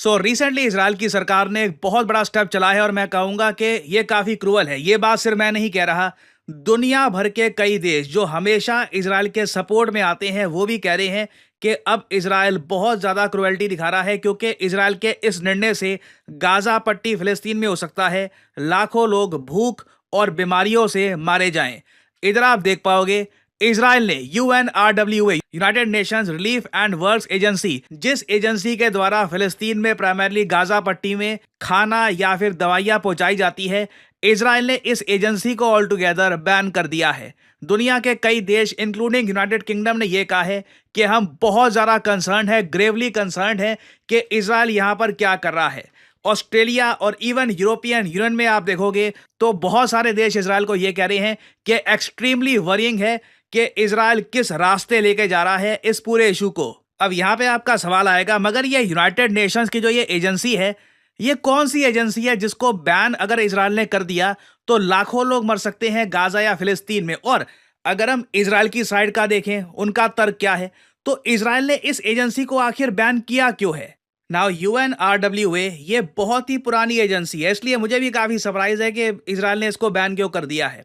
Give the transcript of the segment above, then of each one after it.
Recently Israel की सरकार ने एक बहुत बड़ा स्टेप चला है और मैं कहूंगा कि ये काफी क्रूअल है। ये बात सिर्फ मैं नहीं कह रहा, दुनिया भर के कई देश जो हमेशा इसराइल के सपोर्ट में आते हैं वो भी कह रहे हैं कि अब इसराइल बहुत ज्यादा क्रुएल्टी दिखा रहा है, क्योंकि इसराइल के इस निर्णय से गाजा पट्टी फिलिस्तीन में हो सकता है लाखों लोग भूख और बीमारियों से मारे जाएं। इधर आप देख पाओगे इसराइल ने UNRWA United Nations relief and works agency, जिस एजेंसी के द्वारा फिलिस्तीन में प्राइमरली गाजा पट्टी में खाना या फिर दवाइयां पहुंचाई जाती है, इसराइल ने इस एजेंसी को ऑल टुगेदर बैन कर दिया है। दुनिया के कई देश इंक्लूडिंग यूनाइटेड किंगडम ने यह कहा है कि हम बहुत ज्यादा कंसर्न है, ग्रेवली कंसर्न है कि इसराइल यहां पर क्या कर रहा है। ऑस्ट्रेलिया और इवन यूरोपियन यूनियन में आप देखोगे तो बहुत सारे देश इसराइल को यह कह रहे हैं कि एक्सट्रीमली वरिंग है कि इसराइल किस रास्ते लेके जा रहा है इस पूरे इशू को। अब यहां पे आपका सवाल आएगा, मगर ये यूनाइटेड नेशंस की जो ये एजेंसी है, ये कौन सी एजेंसी है जिसको बैन अगर इसराइल ने कर दिया तो लाखों लोग मर सकते हैं गाजा या फिलिस्तीन में। और अगर हम इसराइल की साइड का देखें, उनका तर्क क्या है, तो इसराइल ने इस एजेंसी को आखिर बैन किया क्यों है। नाउ यूएनआरडब्ल्यूए ये बहुत ही पुरानी एजेंसी है, इसलिए मुझे भी काफी सरप्राइज है कि इसराइल ने इसको बैन क्यों कर दिया है।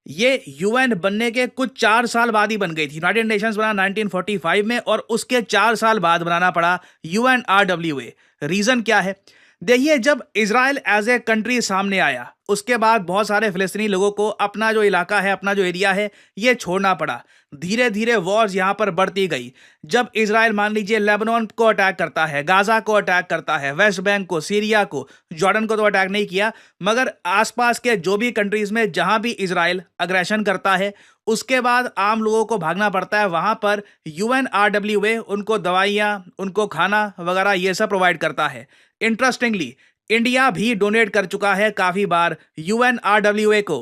ये यूएन बनने के कुछ 4 साल बाद ही बन गई थी। यूनाइटेड नेशंस बना 1945 में और उसके 4 साल बाद बनाना पड़ा यूएनआरडब्ल्यूए। रीजन क्या है, देखिए, जब इजराइल एज ए कंट्री सामने आया उसके बाद बहुत सारे फिलिस्तीनी लोगों को अपना जो इलाका है, अपना जो एरिया है, ये छोड़ना पड़ा। धीरे धीरे वॉर्स यहाँ पर बढ़ती गई। जब इजराइल मान लीजिए लेबनान को अटैक करता है, गाजा को अटैक करता है, वेस्ट बैंक को, सीरिया को, जॉर्डन को तो अटैक नहीं किया, मगर आसपास के जो भी कंट्रीज में जहां भी इजराइल अग्रेशन करता है, उसके बाद आम लोगों को भागना पड़ता है। वहां पर यूएनआरडब्ल्यूए उनको दवाइयां, उनको खाना वगैरह ये सब प्रोवाइड करता है। इंटरेस्टिंगली इंडिया भी डोनेट कर चुका है काफी बार यूएनआरडब्ल्यूए को।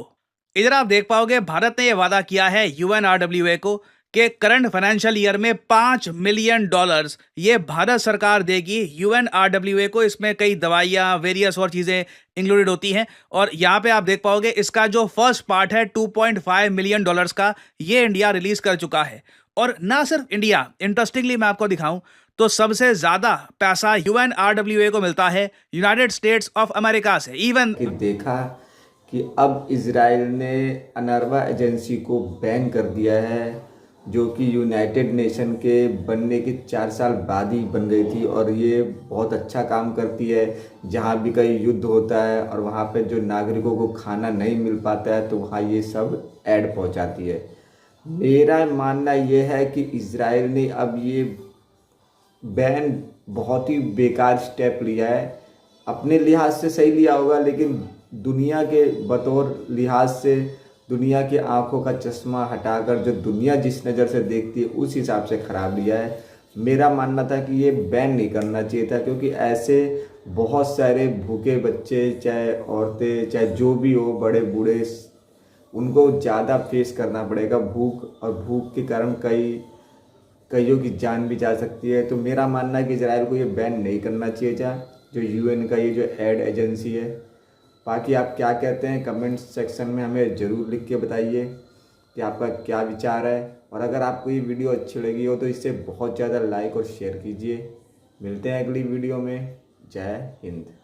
इधर आप देख पाओगे भारत ने यह वादा किया है यूएनआरडब्ल्यूए को कि करंट फाइनेंशियल ईयर में $5 मिलियन ये भारत सरकार देगी यूएनआरडब्ल्यूए को। इसमें कई दवाइयां, वेरियस और चीजें इंक्लूडेड होती हैं। और यहाँ पे आप देख पाओगे इसका जो फर्स्ट पार्ट है $2.5 मिलियन का, ये इंडिया रिलीज कर चुका है। और ना सिर्फ इंडिया, इंटरेस्टिंगली मैं आपको दिखाऊं तो सबसे ज्यादा पैसा यूएनआरडब्ल्यूए को मिलता है यूनाइटेड स्टेट्स ऑफ अमेरिका से। इवन देखा कि अब इजराइल ने अनरवा एजेंसी को बैन कर दिया है, जो कि यूनाइटेड नेशन के बनने के 4 साल बाद ही बन गई थी। और ये बहुत अच्छा काम करती है। जहाँ भी कहीं युद्ध होता है और वहाँ पे जो नागरिकों को खाना नहीं मिल पाता है तो वहाँ ये सब ऐड पहुँचाती है। मेरा मानना ये है कि इजराइल ने अब ये बैन बहुत ही बेकार स्टेप लिया है। अपने लिहाज से सही लिया होगा, लेकिन दुनिया के बतौर लिहाज से दुनिया की आंखों का चश्मा हटाकर जो दुनिया जिस नज़र से देखती है उस हिसाब से ख़राब लिया है। मेरा मानना था कि ये बैन नहीं करना चाहिए था, क्योंकि ऐसे बहुत सारे भूखे बच्चे, चाहे औरतें, चाहे जो भी हो, बड़े बूढ़े, उनको ज़्यादा फेस करना पड़ेगा भूख, और भूख के कारण कईयों की जान भी जा सकती है। तो मेरा मानना है कि इजराइल को ये बैन नहीं करना चाहिए था, जो यूएन का ये जो एड एजेंसी है। बाकी आप क्या कहते हैं कमेंट सेक्शन में हमें ज़रूर लिख के बताइए कि आपका क्या विचार है। और अगर आपको ये वीडियो अच्छी लगी हो तो इसे बहुत ज़्यादा लाइक और शेयर कीजिए। मिलते हैं अगली वीडियो में। जय हिंद।